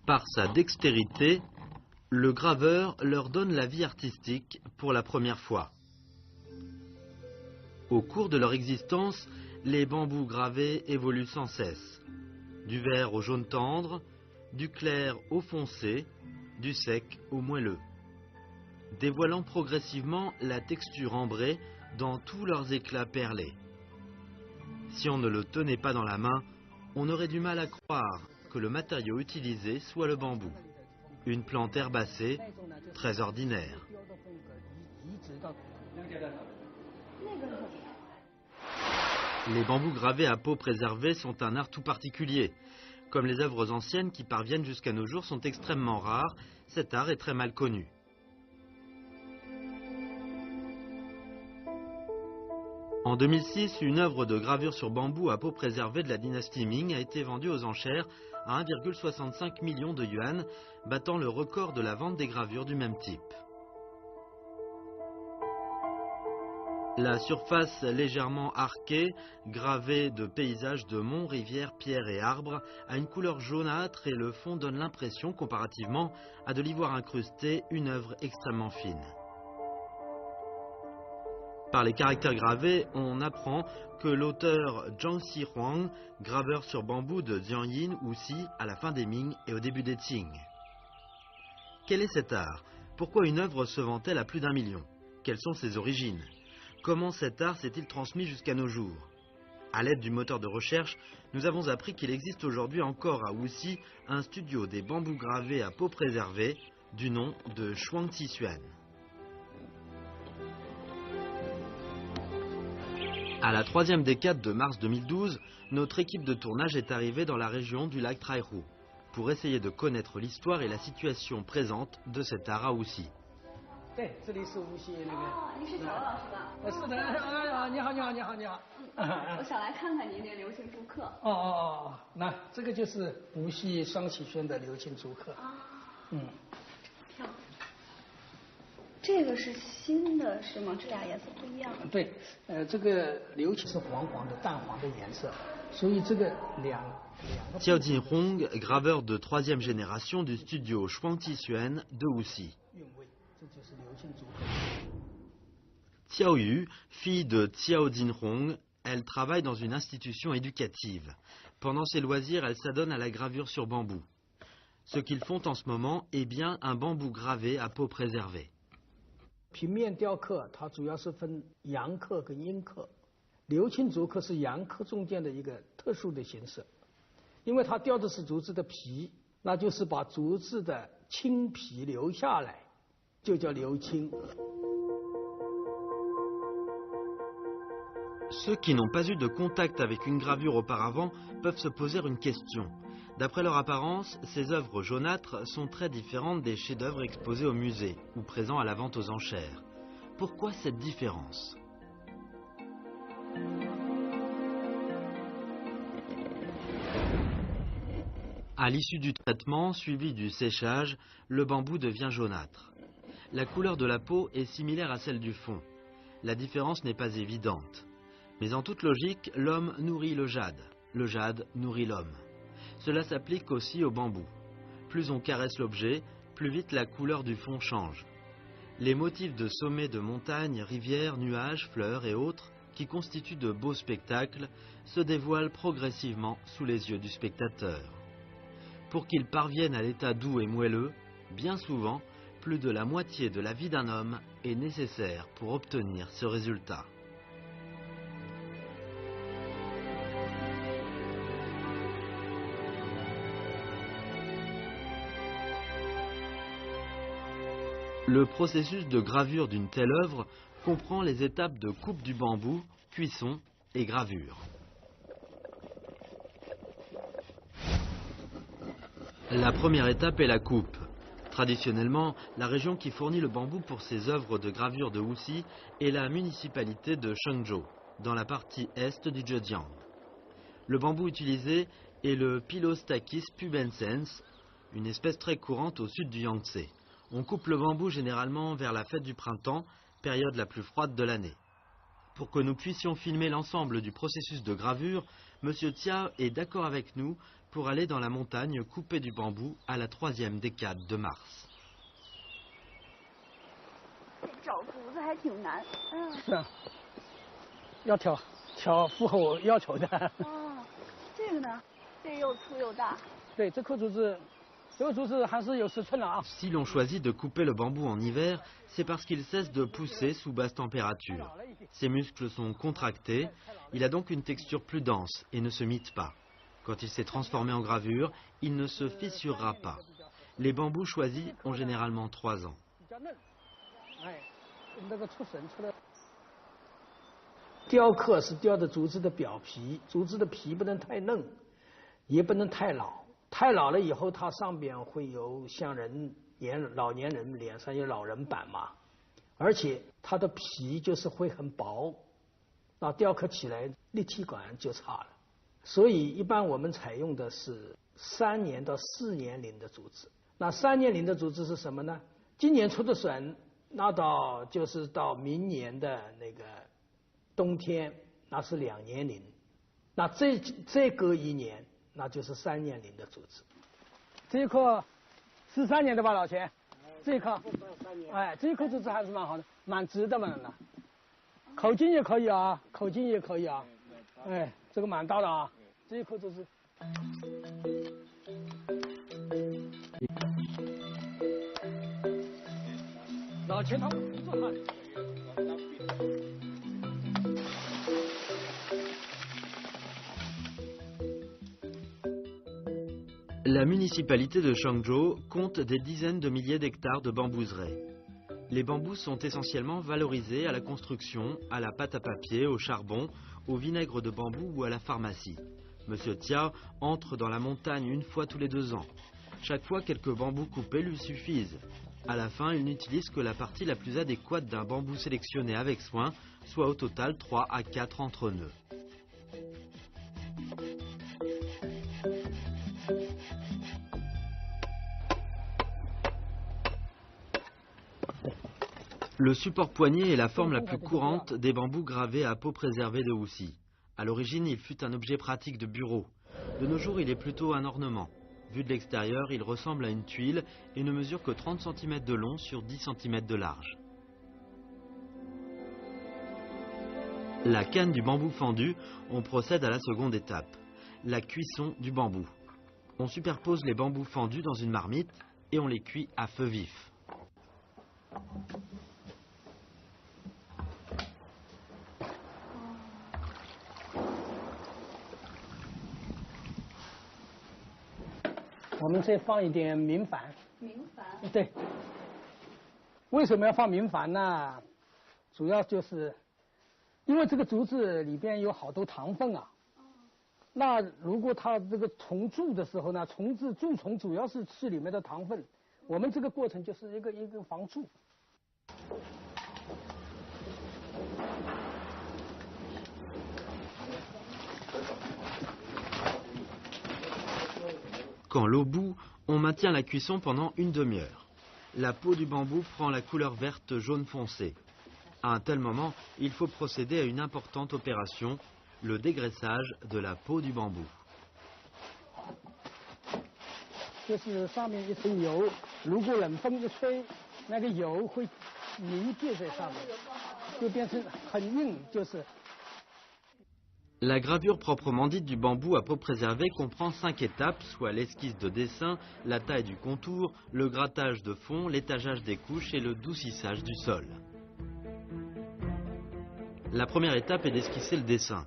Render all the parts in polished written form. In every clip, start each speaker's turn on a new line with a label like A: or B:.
A: Par sa dextérité, le graveur leur donne la vie artistique pour la première fois. Au cours de leur existence, les bambous gravés évoluent sans cesse. Du vert au jaune tendre, du clair au foncé, du sec au moelleux, dévoilant progressivement la texture ambrée dans tous leurs éclats perlés. Si on ne le tenait pas dans la main, on aurait du mal à croire que le matériau utilisé soit le bambou, une plante herbacée très ordinaire. Les bambous gravés à peau préservée sont un art tout particulier. Comme les œuvres anciennes qui parviennent jusqu'à nos jours sont extrêmement rares, cet art est très mal connu. En 2006, une œuvre de gravure sur bambou à peau préservée de la dynastie Ming a été vendue aux enchères à 1,65 million de yuan, battant le record de la vente des gravures du même type. La surface légèrement arquée, gravée de paysages de monts, rivières, pierres et arbres, a une couleur jaunâtre et le fond donne l'impression, comparativement à de l'ivoire incrusté, une œuvre extrêmement fine. Par les caractères gravés, on apprend que l'auteur Zhang Xihuang, graveur sur bambou de Jiangyin ou Si à la fin des Ming et au début des Qing. Quel est cet art? Pourquoi une œuvre se vend-elle à plus d'1 million? Quelles sont ses origines? Comment cet art s'est-il transmis jusqu'à nos jours? À l'aide du moteur de recherche, nous avons appris qu'il existe aujourd'hui encore à Wuxi un studio des bambous gravés à peau préservée du nom de Shuangqixuan. À la troisième décade de mars 2012, notre équipe de tournage est arrivée dans la région du lac Traihu pour essayer de connaître l'histoire et la situation présente de cet art à Wuxi. Xiao Jinhong, graveur de troisième génération du studio Shuangqixuan de Wuxi. Xiao Yu, fille de Xiao Jinhong, elle travaille dans une institution éducative. Pendant ses loisirs, elle s'adonne à la gravure sur bambou. Ce qu'ils font en ce moment est bien un bambou gravé à peau préservée.
B: 平面雕刻它主要是分阳刻跟阴刻，鎏青竹刻是阳刻中间的一个特殊的形式，因为它雕的是竹子的皮，那就是把竹子的青皮留下来，就叫鎏青。
A: Ceux qui n'ont pas eu de contact avec une gravure auparavant peuvent se poser une question. D'après leur apparence, ces œuvres jaunâtres sont très différentes des chefs-d'œuvre exposés au musée ou présents à la vente aux enchères. Pourquoi cette différence? À l'issue du traitement, suivi du séchage, le bambou devient jaunâtre. La couleur de la peau est similaire à celle du fond. La différence n'est pas évidente. Mais en toute logique, l'homme nourrit le jade nourrit l'homme. Cela s'applique aussi au bambou. Plus on caresse l'objet, plus vite la couleur du fond change. Les motifs de sommets de montagnes, rivières, nuages, fleurs et autres, qui constituent de beaux spectacles, se dévoilent progressivement sous les yeux du spectateur. Pour qu'ils parviennent à l'état doux et moelleux, bien souvent, plus de la moitié de la vie d'un homme est nécessaire pour obtenir ce résultat. Le processus de gravure d'une telle œuvre comprend les étapes de coupe du bambou, cuisson et gravure. La première étape est la coupe. Traditionnellement, la région qui fournit le bambou pour ces œuvres de gravure de Wuxi est la municipalité de Shenzhou, dans la partie est du Zhejiang. Le bambou utilisé est le Pilostachys pubescens, une espèce très courante au sud du Yangtze. On coupe le bambou généralement vers la fête du printemps, période la plus froide de l'année. Pour que nous puissions filmer l'ensemble du processus de gravure, M. Tia est d'accord avec nous pour aller dans la montagne couper du bambou à la 3e décade de mars.
C: 找竹子还挺难。
B: 是啊，要挑符合我要求的。
C: 哦，这个呢，这又粗又大。
B: 对，这颗竹子，这个竹子还是有10寸的啊。
A: Si l'on choisit de couper le bambou en hiver, c'est parce qu'il cesse de pousser sous basse température. Ses muscles sont contractés, il a donc une texture plus dense et ne se mite pas. Quand il s'est transformé en gravure, il ne se fissurera pas. Les bambous choisis ont généralement 3 ans.
B: 那个出神出来。雕刻是雕的竹子的表皮，竹子的皮不能太嫩，也不能太老。太老了以后，它上边会有像老年人脸上有老人斑嘛，而且它的皮就是会很薄，那雕刻起来立体感就差了。所以一般我们采用的是3年到4年龄的竹子。那3年龄的竹子是什么呢？今年出的笋。那就是到明年的那个冬天，那是2年龄，那这隔1年，那就是3年龄的竹子。这一棵13年的吧，老钱？这一棵，哎，这一棵竹子还是蛮好的，蛮直的嘛。口径也可以啊，口径也可以啊，哎，这个蛮大的啊，这一棵竹子。老钱他们不做饭。
A: La municipalité de Changzhou compte des dizaines de milliers d'hectares de bambouseraies. Les bambous sont essentiellement valorisés à la construction, à la pâte à papier, au charbon, au vinaigre de bambou ou à la pharmacie. Monsieur Tia entre dans la montagne une fois tous les 2 ans. Chaque fois, quelques bambous coupés lui suffisent. À la fin, il n'utilise que la partie la plus adéquate d'un bambou sélectionné avec soin, soit au total 3 à 4 entre-nœuds. Le support poignet est la forme la plus courante des bambous gravés à peau préservée de houssi. À l'origine, il fut un objet pratique de bureau. De nos jours, il est plutôt un ornement. Vu de l'extérieur, il ressemble à une tuile et ne mesure que 30 cm de long sur 10 cm de large. La canne du bambou fendu, on procède à la seconde étape, la cuisson du bambou. On superpose les bambous fendus dans une marmite et on les cuit à feu vif.
B: On va再放一点明矾。
C: 明矾。
B: 对。为什么要放明矾呢？主要就是因为这个竹子里边有好多糖分啊。那如果它这个虫蛀的时候呢，蛀虫主要是吃里面的糖分，我们这个过程就是一个防蛀。
A: Quand l'eau bout, on maintient la cuisson pendant une demi-heure. La peau du bambou prend la couleur verte jaune foncé. À un tel moment, il faut procéder à une importante opération, le dégraissage de la peau du bambou.
B: 就是上面一层油，如果冷风一吹，那个油会凝结在上面，就变成很硬，就是。
A: La gravure proprement dite du bambou à peau préservée comprend 5 étapes, soit l'esquisse de dessin, la taille du contour, le grattage de fond, l'étageage des couches et le doucissage du sol. La première étape est d'esquisser le dessin.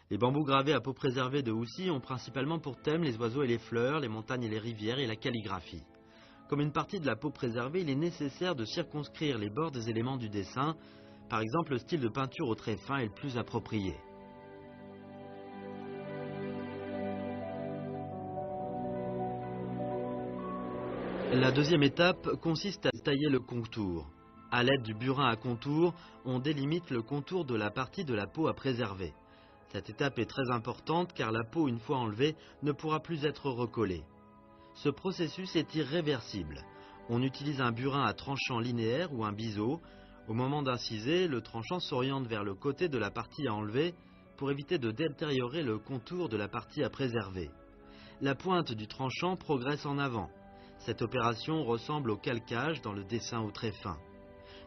A: Les bambous gravés à peau préservée de houssi ont principalement pour thème les oiseaux et les fleurs, les montagnes et les rivières et la calligraphie. Comme une partie de la peau préservée, il est nécessaire de circonscrire les bords des éléments du dessin. Par exemple, le style de peinture au trait fin est le plus approprié. La deuxième étape consiste à tailler le contour. À l'aide du burin à contour, on délimite le contour de la partie de la peau à préserver. Cette étape est très importante car la peau, une fois enlevée, ne pourra plus être recollée. Ce processus est irréversible. On utilise un burin à tranchant linéaire ou un biseau. Au moment d'inciser, le tranchant s'oriente vers le côté de la partie à enlever pour éviter de détériorer le contour de la partie à préserver. La pointe du tranchant progresse en avant. Cette opération ressemble au calcage dans le dessin au trait fin.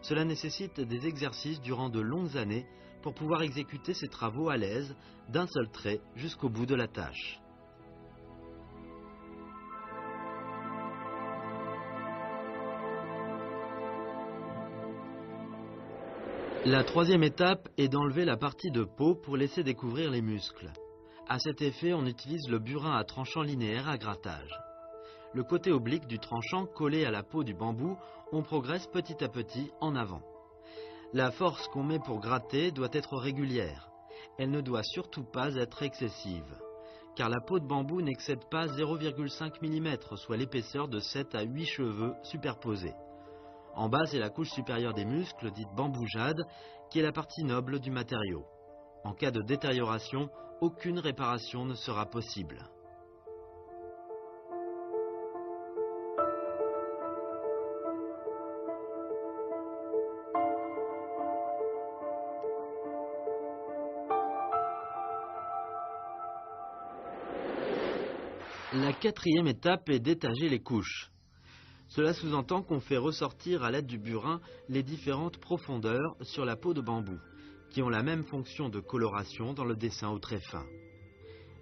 A: Cela nécessite des exercices durant de longues années pour pouvoir exécuter ces travaux à l'aise, d'un seul trait jusqu'au bout de la tâche. La troisième étape est d'enlever la partie de peau pour laisser découvrir les muscles. À cet effet, on utilise le burin à tranchant linéaire à grattage. Le côté oblique du tranchant collé à la peau du bambou, on progresse petit à petit en avant. La force qu'on met pour gratter doit être régulière. Elle ne doit surtout pas être excessive, car la peau de bambou n'excède pas 0,5 mm, soit l'épaisseur de 7 à 8 cheveux superposés. En bas, c'est la couche supérieure des muscles, dite bamboujade, qui est la partie noble du matériau. En cas de détérioration, aucune réparation ne sera possible. La quatrième étape est d'étager les couches. Cela sous-entend qu'on fait ressortir à l'aide du burin les différentes profondeurs sur la peau de bambou, qui ont la même fonction de coloration dans le dessin au trait fin.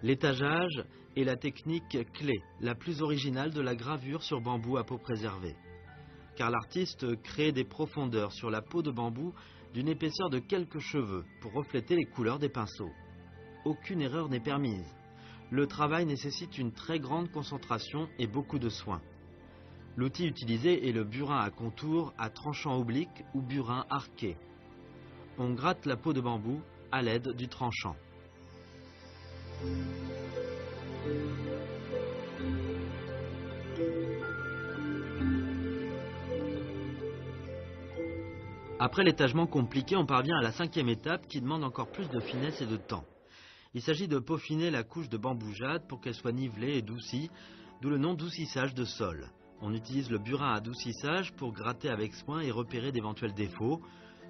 A: L'étageage est la technique clé, la plus originale de la gravure sur bambou à peau préservée, car l'artiste crée des profondeurs sur la peau de bambou d'une épaisseur de quelques cheveux pour refléter les couleurs des pinceaux. Aucune erreur n'est permise. Le travail nécessite une très grande concentration et beaucoup de soin. L'outil utilisé est le burin à contour à tranchant oblique ou burin arqué. On gratte la peau de bambou à l'aide du tranchant. Après l'étagement compliqué, on parvient à la cinquième étape qui demande encore plus de finesse et de temps. Il s'agit de peaufiner la couche de bamboujade pour qu'elle soit nivelée et doucie, d'où le nom d'oucissage de sol. On utilise le burin à adoucissage pour gratter avec soin et repérer d'éventuels défauts.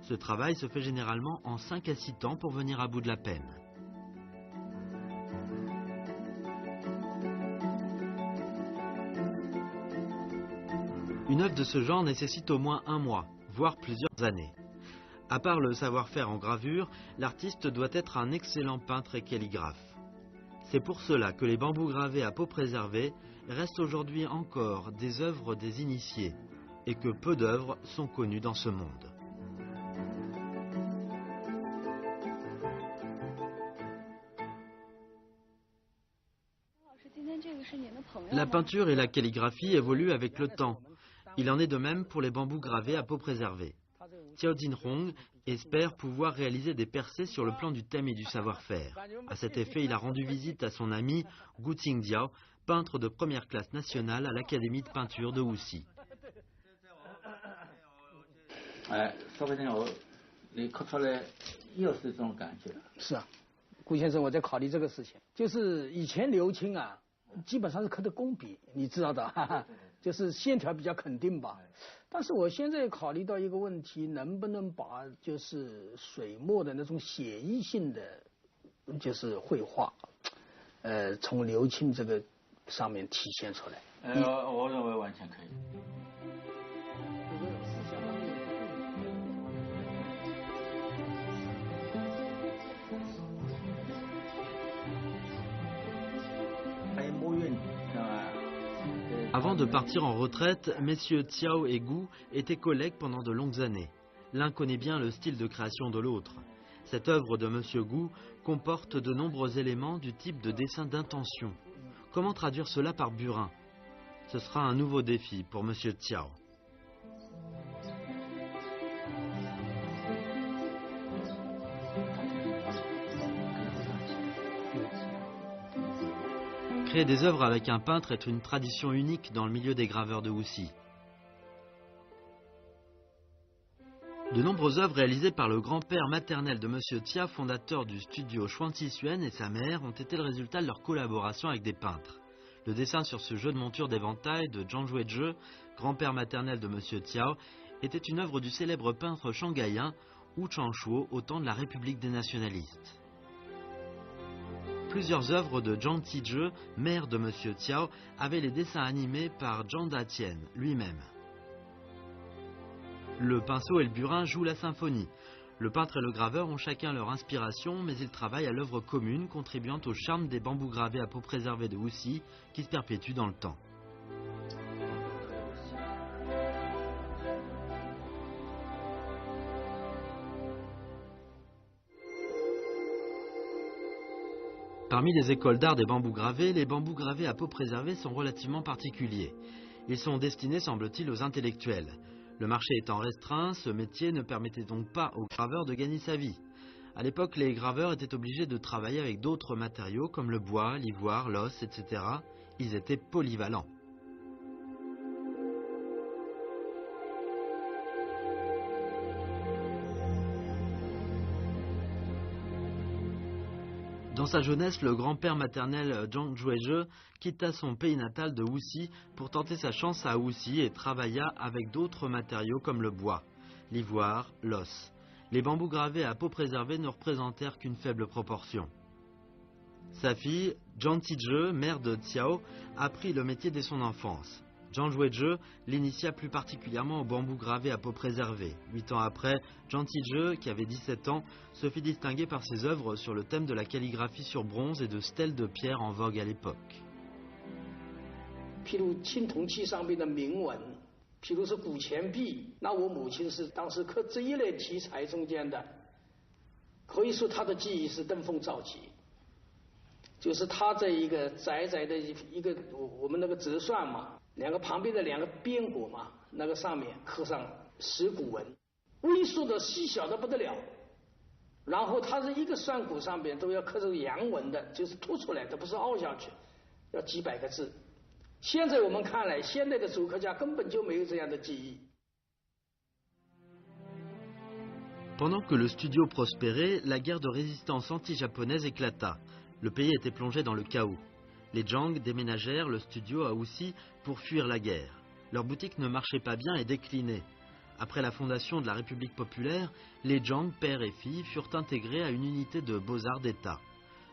A: Ce travail se fait généralement en 5 à 6 temps pour venir à bout de la peine. Une œuvre de ce genre nécessite au moins 1 mois, voire plusieurs années. À part le savoir-faire en gravure, l'artiste doit être un excellent peintre et calligraphe. C'est pour cela que les bambous gravés à peau préservée restent aujourd'hui encore des œuvres des initiés et que peu d'œuvres sont connues dans ce monde. La peinture et la calligraphie évoluent avec le temps. Il en est de même pour les bambous gravés à peau préservée. Xiao Jinhong espère pouvoir réaliser des percées sur le plan du thème et du savoir-faire. À cet effet, il a rendu visite à son ami Gu Qingjiao, peintre de première classe nationale à l'Académie de peinture de Wuxi.
D: 说不定你刻出来又是这种感觉。
B: 是啊，顾先生，我在考虑这个事情，就是以前刘青啊，基本上是刻的工笔，你知道的，哈哈，就是线条比较肯定吧。但是我现在考虑到一个问题，能不能把就是水墨的那种写意性的，就是绘画，从刘青这个上面体现出来。
D: 我认为完全可以。
A: Avant de partir en retraite, messieurs Xiao et Gu étaient collègues pendant de longues années. L'un connaît bien le style de création de l'autre. Cette œuvre de monsieur Gu comporte de nombreux éléments du type de dessin d'intention. Comment traduire cela par burin? Ce sera un nouveau défi pour monsieur Xiao. Créer des œuvres avec un peintre est une tradition unique dans le milieu des graveurs de Wuxi. De nombreuses œuvres réalisées par le grand-père maternel de Monsieur Tia, fondateur du studio Xuanqi Xuan, et sa mère, ont été le résultat de leur collaboration avec des peintres. Le dessin sur ce jeu de monture d'éventail de Zhang Juezhe, grand-père maternel de Monsieur Tiao, était une œuvre du célèbre peintre shanghaïen Wu Changshuo au temps de la République des nationalistes. Plusieurs œuvres de Zhang Tizhe, maire de Monsieur Tiao, avaient les dessins animés par Zhang Datian lui-même. Le pinceau et le burin jouent la symphonie. Le peintre et le graveur ont chacun leur inspiration, mais ils travaillent à l'œuvre commune, contribuant au charme des bambous gravés à peau préservée de Wuxi, qui se perpétuent dans le temps. Parmi les écoles d'art des bambous gravés, les bambous gravés à peau préservée sont relativement particuliers. Ils sont destinés, semble-t-il, aux intellectuels. Le marché étant restreint, ce métier ne permettait donc pas aux graveurs de gagner sa vie. À l'époque, les graveurs étaient obligés de travailler avec d'autres matériaux comme le bois, l'ivoire, l'os, etc. Ils étaient polyvalents. Dans sa jeunesse, le grand-père maternel Zhang Juizhe quitta son pays natal de Wuxi pour tenter sa chance à Wuxi et travailla avec d'autres matériaux comme le bois, l'ivoire, l'os. Les bambous gravés à peau préservée ne représentèrent qu'une faible proportion. Sa fille, Zhang Tizhe, mère de Tiao, apprit le métier dès son enfance. Zhang Juizhe l'initia plus particulièrement au bambou gravé à peau préservée. 8 ans après, Zhang Tizhe, qui avait 17 ans, se fit distinguer par ses œuvres sur le thème de la calligraphie sur bronze et de stèles de pierre en vogue à l'époque.
B: 譬如青铜器上面的铭文，譬如是古钱币，那我母亲是当时刻这一类题材中间的，可以说她的技艺是登峰造极。就是她这一个窄窄的一个我们那个折扇嘛。 两个旁边的两个边鼓嘛，那个上面刻上石鼓文，微缩的细小的不得了。然后它是一个扇鼓上边都要刻这个阳文的，就是凸出来的，不是凹下去，要几百个字。现在我们看来，现在的竹刻家根本就没有这样的技艺。
A: Pendant que le studio prospérait, la guerre de résistance anti-japonaise éclata. Le pays était plongé dans le chaos. Les Zhang déménagèrent le studio à Wuxi pour fuir la guerre. Leur boutique ne marchait pas bien et déclinait. Après la fondation de la République populaire, les Zhang, père et fille, furent intégrés à une unité de beaux-arts d'État.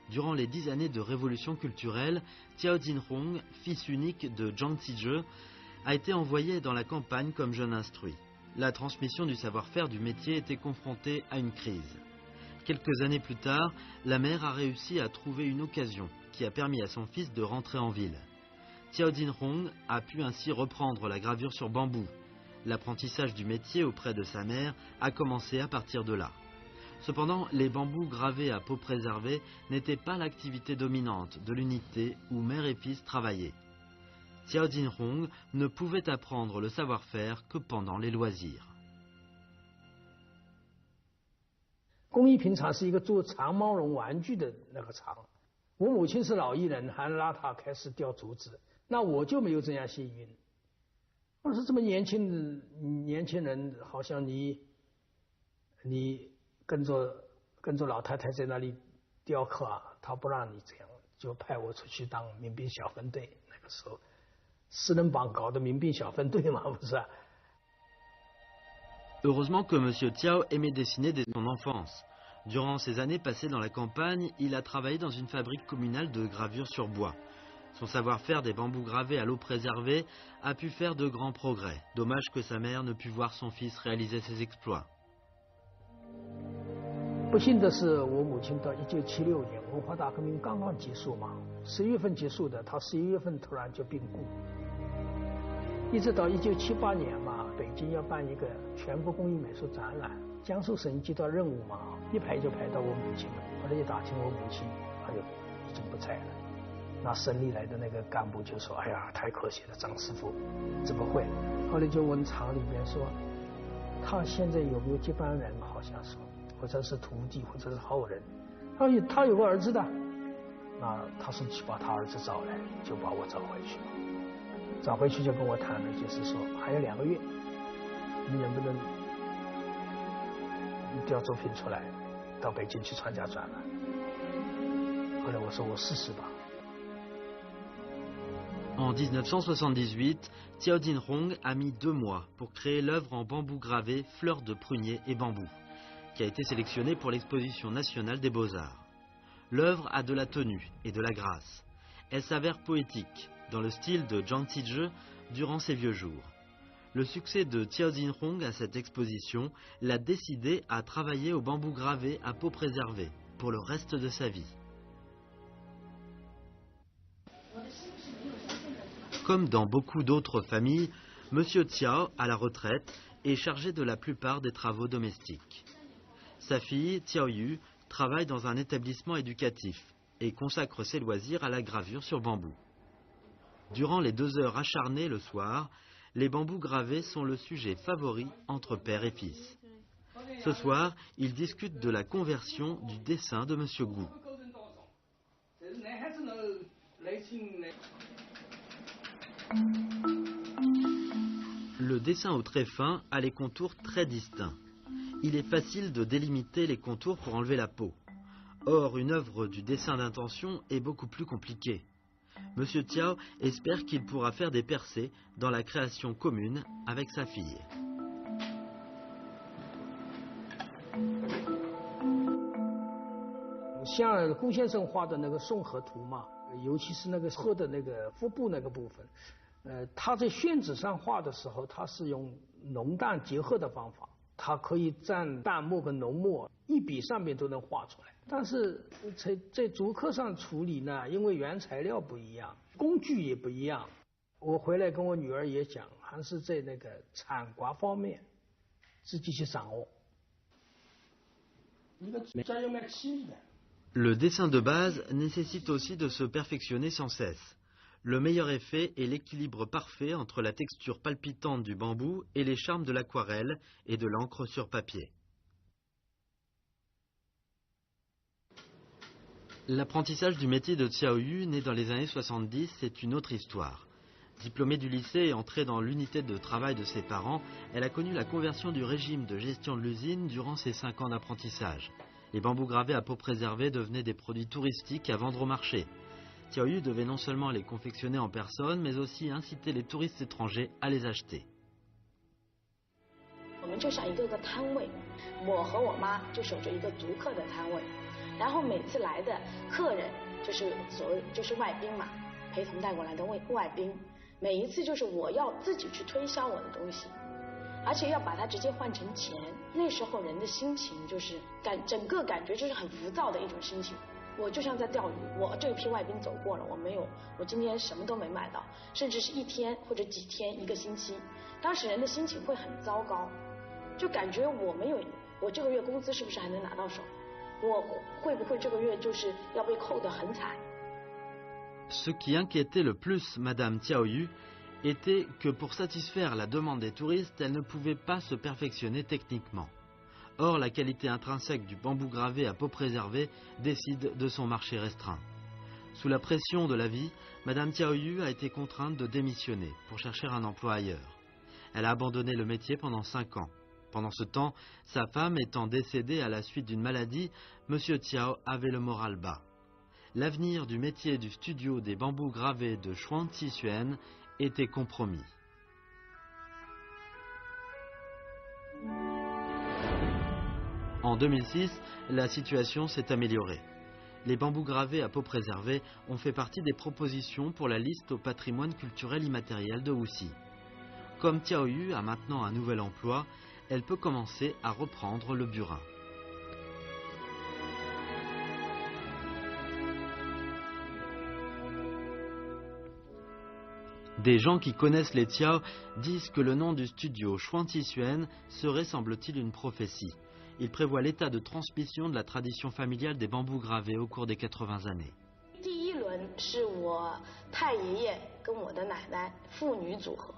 A: Durant les 10 années de révolution culturelle, Tiao Jinhong, fils unique de Zhang Tizhe, a été envoyé dans la campagne comme jeune instruit. La transmission du savoir-faire du métier était confrontée à une crise. Quelques années plus tard, la mère a réussi à trouver une occasion qui a permis à son fils de rentrer en ville. Tiao Jinhong a pu ainsi reprendre la gravure sur bambou. L'apprentissage du métier auprès de sa mère a commencé à partir de là. Cependant, les bambous gravés à peau préservée n'étaient pas l'activité dominante de l'unité où mère et fils travaillaient. Tiao Jinhong ne pouvait apprendre le savoir-faire que pendant les loisirs.
B: 工艺品厂是一个做长毛绒玩具的那个厂。我母亲是老艺人，还拉她开始雕竹子，那我就没有这样幸运。我说这么年轻人，好像你跟着老太太在那里雕刻啊，她不让你这样，就派我出去当民兵小分队。那个时候，四人帮搞的民兵小分队嘛，不是啊。
A: Heureusement que M. Tiao aimait dessiner dès son enfance. Durant ses années passées dans la campagne, il a travaillé dans une fabrique communale de gravure sur bois. Son savoir-faire des bambous gravés à l'eau préservée a pu faire de grands progrès. Dommage que sa mère ne put voir son fils réaliser ses exploits.
B: 不幸的是，我母亲到1976年文化大革命刚刚结束嘛，11月份结束的，她11月份突然就病故。一直到1978年嘛，北京要办一个全国工艺美术展览，江苏省接到任务嘛，一排就排到我母亲了。后来一打听我母亲，哎呦，已经不在了。那省里来的那个干部就说：“哎呀，太可惜了，张师傅怎么会？”后来就问厂里边说，他现在有没有接班人？好像说，或者是徒弟，或者是后人。他有个儿子的，那他说去把他儿子找来，就把我找回去。找回去就跟我谈了，就是说还有2个月，你能不能调作品出来，到北京去参加展览？后来我说我试试吧。
A: En 1978, Cao Jinrong a mis 2 mois pour créer l'œuvre en bambou gravé Fleurs de prunier et bambou, qui a été sélectionnée pour l'exposition nationale des Beaux-Arts. L'œuvre a de la tenue et de la grâce. Elle s'avère poétique, dans le style de Zhang Tizhi durant ses vieux jours. Le succès de Cao Jinrong à cette exposition l'a décidé à travailler au bambou gravé à peau préservée pour le reste de sa vie. Comme dans beaucoup d'autres familles, M. Cao, à la retraite, est chargé de la plupart des travaux domestiques. Sa fille, Cao Yu, travaille dans un établissement éducatif et consacre ses loisirs à la gravure sur bambou. Durant les 2 heures acharnées le soir, les bambous gravés sont le sujet favori entre père et fils. Ce soir, ils discutent de la conversion du dessin de M. Gu. Le dessin au trait fin a les contours très distincts. Il est facile de délimiter les contours pour enlever la peau. Or, une œuvre du dessin d'intention est beaucoup plus compliquée. M. Cao espère qu'il pourra faire des percées dans la création commune avec sa fille.
B: 像顾先生画的那个宋河图嘛，尤其是那个鹤的那个腹部那个部分，他在宣纸上画的时候，他是用浓淡结合的方法，他可以蘸淡墨跟浓墨，一笔上面都能画出来。但是在竹刻上处理呢，因为原材料不一样，工具也不一样，我回来跟我女儿也讲，还是在那个铲刮方面自己去掌握。一个家用的器的。
A: Le dessin de base nécessite aussi de se perfectionner sans cesse. Le meilleur effet est l'équilibre parfait entre la texture palpitante du bambou et les charmes de l'aquarelle et de l'encre sur papier. L'apprentissage du métier de Cao Yu, né dans les années 70, c'est une autre histoire. Diplômée du lycée et entrée dans l'unité de travail de ses parents, elle a connu la conversion du régime de gestion de l'usine durant ses 5 ans d'apprentissage. Les bambous gravés à peau préservée devenaient des produits touristiques à vendre au marché. Cao Yu devait non seulement les confectionner en personne, mais aussi inciter les touristes étrangers à les acheter.
E: 我们就像一个个摊位，我和我妈就守着一个竹刻的摊位，然后每次来的客人就是外宾嘛，陪同带过来的外宾，每一次就是我要自己去推销我的东西。 而且要把它直接换成钱，那时候人的心情就是整个感觉就是很浮躁的一种心情。我就像在钓鱼，我这批外宾走过了，我今天什么都没买到，甚至是1天或者几天、1个星期，当时人的心情会很糟糕，就感觉我这个月工资是不是还能拿到手，我会不会这个月就是要被扣得很惨。
A: Ce qui inquiétait le plus Madame Cao Yu était que pour satisfaire la demande des touristes, elle ne pouvait pas se perfectionner techniquement. Or, la qualité intrinsèque du bambou gravé à peau préservée décide de son marché restreint. Sous la pression de la vie, Madame Cao Yu a été contrainte de démissionner pour chercher un emploi ailleurs. Elle a abandonné le métier pendant 5 ans. Pendant ce temps, sa femme étant décédée à la suite d'une maladie, M. Cao avait le moral bas. L'avenir du métier du studio des bambous gravés de Chuang Tixuan était compromis. En 2006, la situation s'est améliorée. Les bambous gravés à peau préservée ont fait partie des propositions pour la liste au patrimoine culturel immatériel de Wuxi. Comme Cao Yu a maintenant un nouvel emploi, elle peut commencer à reprendre le burin. Des gens qui connaissent les Cao disent que le nom du studio Chuang Tixuan serait, semble-t-il, une prophétie. Il prévoit l'état de transmission de la tradition familiale des bambous gravés au cours des 80 années.
E: 第1轮是我太爷爷跟我的奶奶父女组合，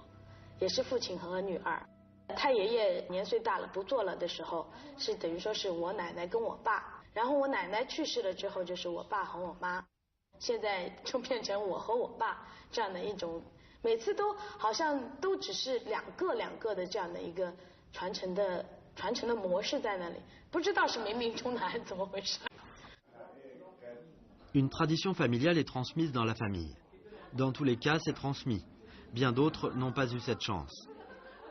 E: 也是父亲和女儿。太爷爷年岁大了不做了的时候，是等于说是我奶奶跟我爸，然后我奶奶去世了之后就是我爸和我妈，现在就变成我和我爸这样的一种。 每次都好像都只是两个的这样的一个传承的模式在那里，不知道是冥冥中的还是怎么回事。
A: Une tradition familiale est transmise dans la famille. Dans tous les cas, c'est transmis. Bien d'autres n'ont pas eu cette chance.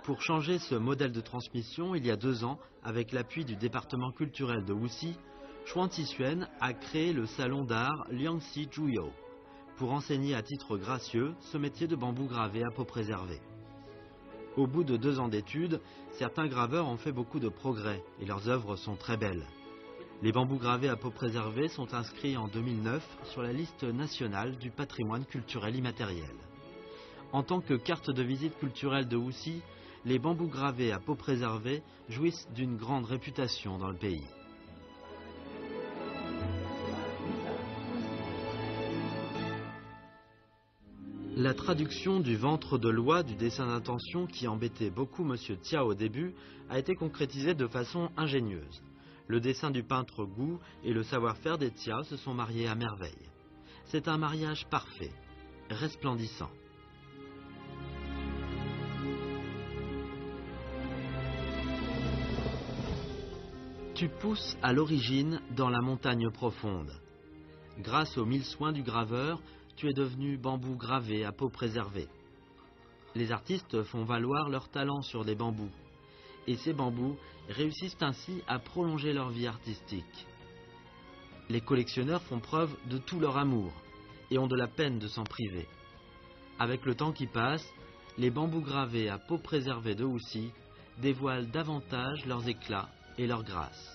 A: Pour changer ce modèle de transmission, il y a 2 ans, avec l'appui du département culturel de Wuxi, Chuan Zixuan a créé le salon d'art Liangxi Zhuyo pour enseigner à titre gracieux ce métier de bambou gravé à peau préservée. Au bout de 2 ans d'études, certains graveurs ont fait beaucoup de progrès et leurs œuvres sont très belles. Les bambous gravés à peau préservée sont inscrits en 2009 sur la liste nationale du patrimoine culturel immatériel. En tant que carte de visite culturelle de Wuxi, les bambous gravés à peau préservée jouissent d'une grande réputation dans le pays. La traduction du ventre de loi du dessin d'intention qui embêtait beaucoup M. Tia au début a été concrétisée de façon ingénieuse. Le dessin du peintre Gu et le savoir-faire des Tia se sont mariés à merveille. C'est un mariage parfait, resplendissant. Tu pousses à l'origine dans la montagne profonde. Grâce aux 1000 soins du graveur, tu es devenu bambou gravé à peau préservée. Les artistes font valoir leur talent sur des bambous. Et ces bambous réussissent ainsi à prolonger leur vie artistique. Les collectionneurs font preuve de tout leur amour et ont de la peine de s'en priver. Avec le temps qui passe, les bambous gravés à peau préservée de Wuxi dévoilent davantage leurs éclats et leur grâce.